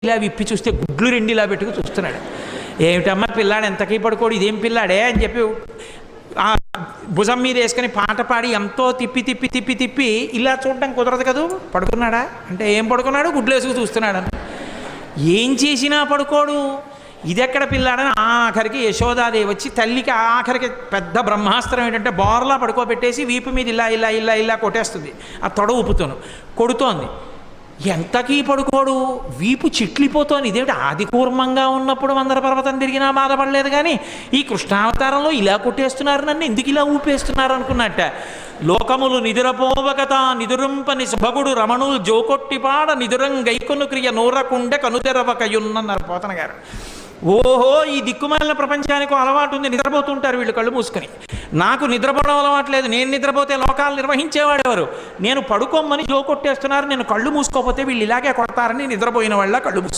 ఇలా విప్పి చూస్తే గుడ్లు రెండు ఇలా పెట్టుకు చూస్తున్నాడు. ఏమిటమ్మా పిల్లాడు ఎంతకీ పడుకోడు, ఇదేం పిల్లాడే అని చెప్పి ఆ భుజం మీద వేసుకొని పాట పాడి ఎంతో తిప్పి తిప్పి తిప్పి తిప్పి ఇలా చూడడం కుదరదు కదూ. పడుకున్నాడా అంటే ఏం పడుకున్నాడు, గుడ్లు వేసుకు చూస్తున్నాడు. ఏం చేసినా పడుకోడు, ఇదెక్కడ పిల్లాడని ఆఖరికి యశోదాదేవి వచ్చి తల్లికి ఆఖరికి పెద్ద బ్రహ్మాస్త్రం ఏంటంటే బోర్లా పడుకోబెట్టేసి వీపు మీద ఇలా ఇలా ఇలా ఇలా కొట్టేస్తుంది. ఆ తొడ ఊపుతోను కొడుతోంది. ఎంతకీ పడుకోడు, వీపు చిట్లిపోతోంది. ఇదేమిటి ఆది కూర్మంగా ఉన్నప్పుడు మందర పర్వతం తిరిగినా బాధపడలేదు, కానీ ఈ కృష్ణావతారంలో ఇలా కొట్టేస్తున్నారు, నన్ను ఎందుకు ఇలా ఊపేస్తున్నారు అనుకున్నట్ట. లోకములు నిదురపోవకత నిదురింపని సుభగుడు రమణులు జోకొట్టిపాడ నిదురం గైకొను క్రియ నూరకుండె కనుతెరవకయున్నన్నారు పోతన గారు. ఓహో, ఈ దిక్కుమాలిన ప్రపంచానికి అలవాటు ఉంది, నిద్రపోతుంటారు వీళ్ళు కళ్ళు మూసుకొని. నాకు నిద్రపోవడం అలవాటు లేదు, నేను నిద్రపోతే లోకాలు నిర్వహించేవాడెవరు. నేను పడుకోమని జో కొట్టేస్తున్నారు, నేను కళ్ళు మూసుకోపోతే వీళ్ళు ఇలాగే కొడతారని నిద్రపోయిన వాళ్ళ కళ్ళు మూసుకు